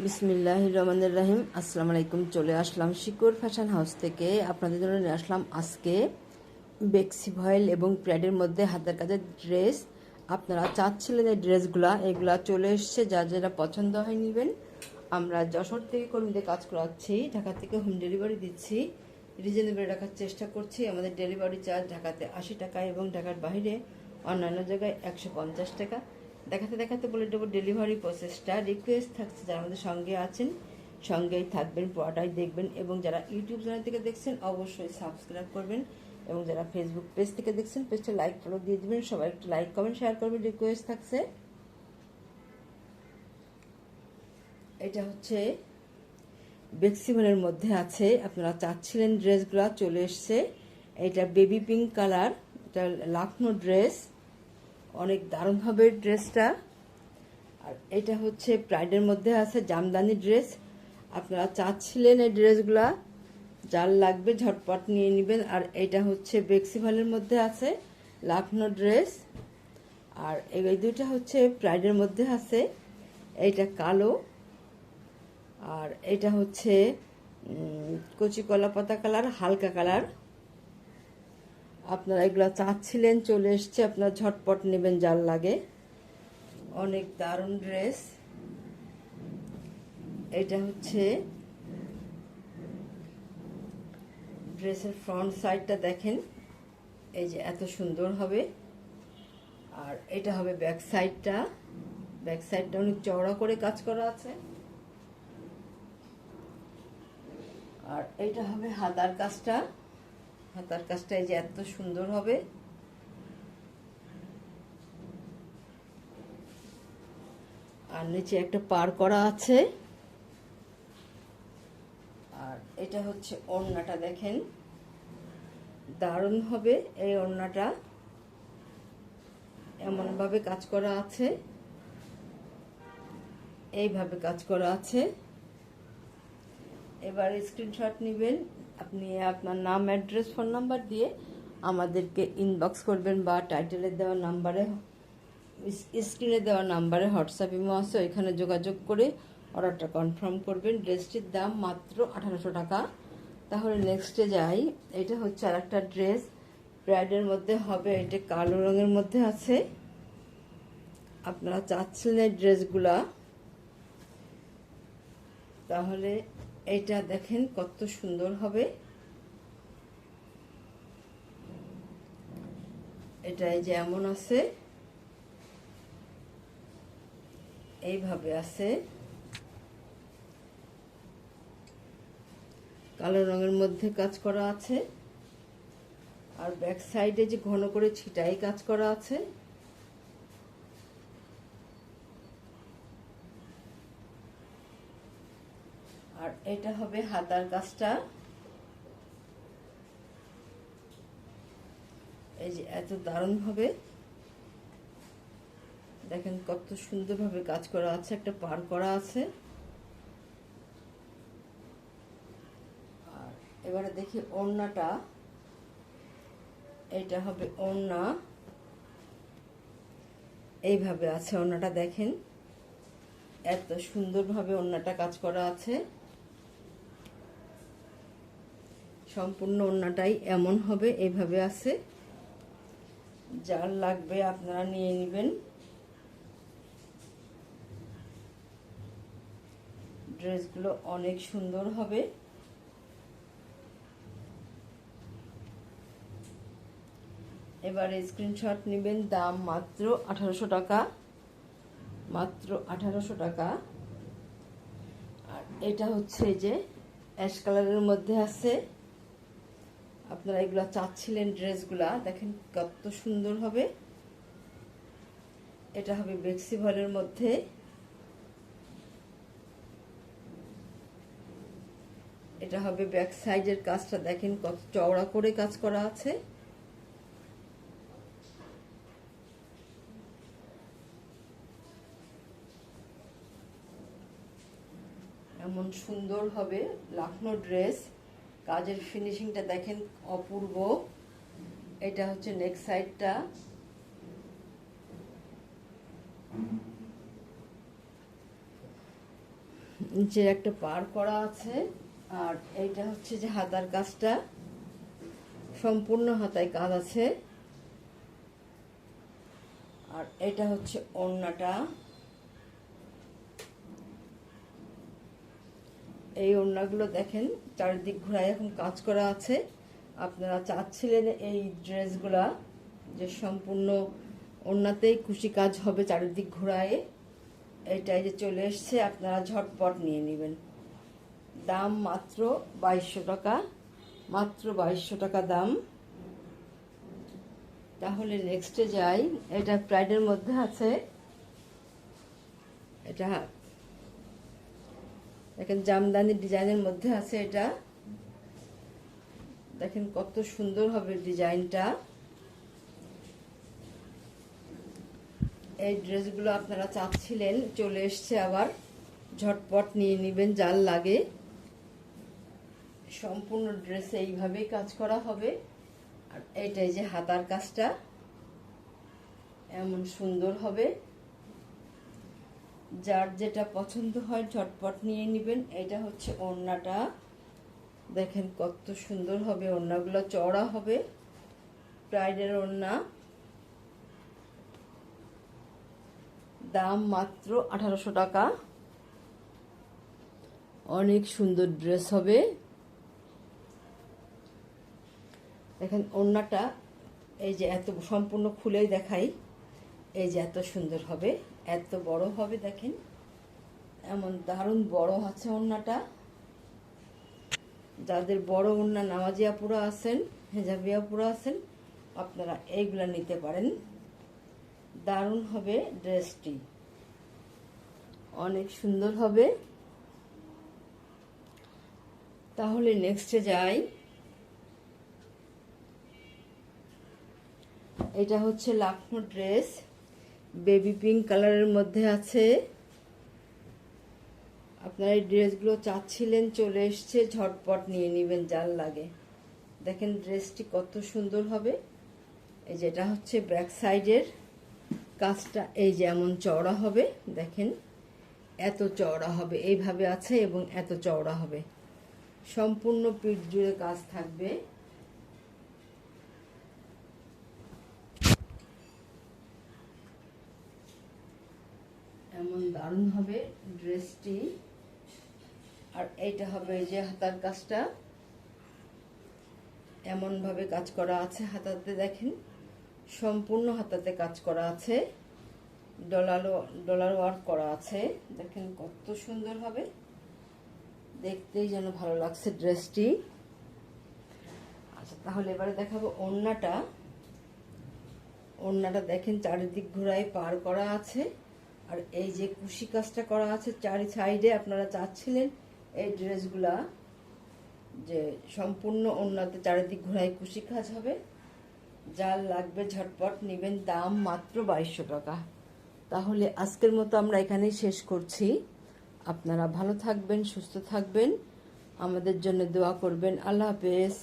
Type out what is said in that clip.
বিসমিল্লাহির রহমানির রহিম। আসসালামু আলাইকুম। চলে আসলাম শিকোর ফ্যাশন হাউস থেকে। আপনাদের জন্য নিয়ে আসলাম আজকে বেক্সি ভয়েল এবং প্যাডের মধ্যে হাতের কাজের ড্রেস। আপনারা চাচ্ছিলেন এই ড্রেসগুলা, এগুলা চলে এসছে, যার যেটা পছন্দ হয় নেবেন। আমরা যশোর থেকে কর্মীদের কাজ করাচ্ছি, ঢাকা থেকে হোম ডেলিভারি দিচ্ছি, রিজনেবল রাখার চেষ্টা করছি। আমাদের ডেলিভারি চার্জ ঢাকাতে 80 টাকা এবং ঢাকার বাইরে অন্যান্য জায়গায় 150 টাকা। দেখাতে দেখাতে বলে দেবো ডেলিভারি প্রসেসটা। রিকোয়েস্ট থাকছে যারা আমাদের সঙ্গে আছেন সঙ্গেই থাকবেন, পুরোটাই দেখবেন, এবং যারা ইউটিউব চ্যানেল থেকে দেখছেন অবশ্যই সাবস্ক্রাইব করবেন, এবং যারা ফেসবুক পেজ থেকে দেখছেন পেজটা লাইক ফলো দিয়ে দিবেন। সবাই একটু লাইক কমেন্ট শেয়ার করবেন, রিকোয়েস্ট থাকছে। এটা হচ্ছে বেক্সিমনের মধ্যে আছে, আপনারা চাচ্ছিলেন ড্রেসগুলো, চলে এসছে। এটা বেবি পিঙ্ক কালার, এটা লাখনো ড্রেস, অনেক দারুণ হবে ড্রেসটা। আর এটা হচ্ছে প্রাইডের মধ্যে আছে জামদানি ড্রেস। আপনারা চাচ্ছিলেন এই ড্রেসগুলা, যার লাগবে ঝটপট নিয়ে নেবেন। আর এটা হচ্ছে বেক্সিভালের মধ্যে আছে লাখনো ড্রেস। আর এই দুইটা হচ্ছে প্রাইডের মধ্যে আছে, এইটা কালো আর এটা হচ্ছে কচি কলা পাতা কালার, হালকা কালার। আপনারা এগুলো চাচ্ছিলেন, চলে এসছে, আপনারা ঝটপট নেবেন যার লাগে। অনেক দারুণ ড্রেস। এটা হচ্ছে ড্রেসের ফ্রন্ট সাইডটা দেখেন, এই যে এত সুন্দর হবে। আর এটা হবে ব্যাক সাইডটা, ব্যাক সাইডটা অনেক চওড়া করে কাজ করা আছে। আর এটা হবে হাতার কাজটা, হাতার কাজটা এই যে এত সুন্দর হবে। আর নিচে একটা পার করা আছে। আর এটা হচ্ছে ওড়নাটা দেখেন, দারুণ হবে এই ওড়নাটা, এমনভাবে কাজ করা আছে, এইভাবে কাজ করা আছে। এবার স্ক্রিনশট নেবেন, আপনি আপনার নাম, অ্যাড্রেস, ফোন নাম্বার দিয়ে আমাদেরকে ইনবক্স করবেন, বা টাইটেলে দেওয়া নাম্বারে, স্ক্রিনে দেওয়া নাম্বারে হোয়াটসঅ্যাপ ইমো আছে, ওইখানে যোগাযোগ করে অর্ডারটা কনফার্ম করবেন। ড্রেসটির দাম মাত্র 1800 টাকা। তাহলে নেক্সটে যাই। এটা হচ্ছে আর একটা ড্রেস, ব্রাইডের মধ্যে হবে, এটা কালো রঙের মধ্যে আছে। আপনারা চাচ্ছিলেন এই ড্রেসগুলা, তাহলে এটা দেখেন কত সুন্দর হবে। এটাই যেমন আছে এইভাবে আছে, কালো রঙের মধ্যে কাজ করা আছে। আর ব্যাক সাইডে যে ঘন করে ছিটাই কাজ করা আছে। আর এটা হবে হাতার কাজটা, এই যে এত দারুণ হবে, দেখেন কত সুন্দরভাবে কাজ করা আছে, একটা পার করা আছে। আর এবারে দেখি ওড়নাটা, এটা হবে ওড়না, এইভাবে আছে ওড়নাটা দেখেন, এত সুন্দরভাবে ওড়নাটা কাজ করা আছে। সম্পূর্ণ ওড়নাটাই এমন হবে, এইভাবে আছে। যার লাগবে আপনারা নিয়ে নেবেন। ড্রেসগুলো অনেক সুন্দর হবে। এবারে স্ক্রিনশট নেবেন, দাম মাত্র 1800 টাকা, মাত্র 1800 টাকা। আর এটা হচ্ছে যে অ্যাশ কালারের মধ্যে আছে। আপনারা এগুলা চাচ্ছিলেন ড্রেসগুলা, দেখেন কত সুন্দর হবে। এটা হবে বেক্সি ভয়েলের মধ্যে। এটা হবে ব্যাক সাইডের কাজটা দেখেন কত চওড়া করে কাজ করা আছে। এমন সুন্দর হবে লাখনো ড্রেস, কাজের ফিনিশিংটা দেখেন অপূর্ব। এটা হচ্ছে নেক সাইডটা, নিচের একটা পার করা আছে। আর এইটা হচ্ছে যে হাতার কাজটা, সম্পূর্ণ হাতায় কাজ আছে। আর এটা হচ্ছে ওড়নাটা। এই ওড়নাগুলো দেখেন চারিদিক ঘোরায় এখন কাজ করা আছে। আপনারা চাচ্ছিলেন এই ড্রেসগুলা যে সম্পূর্ণ ওড়নাতেই কুশি কাজ হবে চারিদিক ঘোরায়, এটাই যে চলে এসছে, আপনারা ঝটপট নিয়ে নেবেন। দাম মাত্র 2200 টাকা, মাত্র 2200 টাকা দাম। তাহলে নেক্সটে যাই। এটা প্রাইডের মধ্যে আছে। এটা দেখেন জামদানি ডিজাইনের মধ্যে আছে। এটা দেখেন কত সুন্দর হবে ডিজাইনটা। এই ড্রেসগুলো আপনারা চাচ্ছিলেন, চলে এসছে আবার, ঝটপট নিয়ে নেবেন যার লাগে। সম্পূর্ণ ড্রেসে এইভাবেই কাজ করা হবে। আর এইটাই যে হাতার কাজটা এমন সুন্দর হবে। যার যেটা পছন্দ হয় ঝটপট নিয়ে নেবেন। এটা হচ্ছে ওড়নাটা, দেখেন কত সুন্দর হবে। ওড়নাগুলো চওড়া হবে, প্রাইডের ওড়না। দাম মাত্র 1800 টাকা। অনেক সুন্দর ড্রেস হবে। দেখেন ওড়নাটা এই যে এত সম্পূর্ণ খুলেই দেখাই, এই যে এত সুন্দর হবে, এত বড় হবে। দেখেন এমন দারুণ বড় আছে ওড়নাটা। যাদের বড় ওড়না, নামাজিয়া পুরা আছেন, হেজাবিয়া পুরা আছেন, আপনারা এইগুলা নিতে পারেন। দারুণ হবে ড্রেসটি, অনেক সুন্দর হবে। তাহলে নেক্সটে যাই। এটা হচ্ছে লাখনো ড্রেস, বেবি পিঙ্ক কালারের মধ্যে আছে। আপনারা এই ড্রেসগুলো চাচ্ছিলেন, চলে এসছে, ঝটপট নিয়ে নেবেন যার লাগে। দেখেন ড্রেসটি কত সুন্দর হবে। এই যে এটা হচ্ছে ব্যাক সাইডের কাজটা, এই যে এমন চওড়া হবে। দেখেন এত চওড়া হবে, এইভাবে আছে এবং এত চওড়া হবে। সম্পূর্ণ পিঠ জুড়ে কাজ থাকবে। এমন দারুণ হবে ড্রেসটি। আর এইটা হবে এই যে হাতার কাজটা, এমন ভাবে কাজ করা আছে হাতাতে। দেখেন সম্পূর্ণ হাতাতে কাজ করা আছে, ডলার ওয়ার্ক করা আছে। দেখেন কত সুন্দর হবে, দেখতেই যেন ভালো লাগছে ড্রেসটি। আচ্ছা তাহলে এবারে দেখাবো ওড়নাটা। ওড়নাটা দেখেন চারিদিক ঘোরায় পার করা আছে। আর এই যে কুশি কাজটা করা আছে চারি সাইডে। আপনারা চাচ্ছিলেন এই ড্রেসগুলা যে সম্পূর্ণ ওড়নাতে চারিদিক ঘোরায় কুশি কাজ হবে, যার লাগবে ঝটপট নেবেন। দাম মাত্র 2200 টাকা। তাহলে আজকের মতো আমরা এখানেই শেষ করছি। আপনারা ভালো থাকবেন, সুস্থ থাকবেন, আমাদের জন্য দোয়া করবেন। আল্লাহ হাফেজ।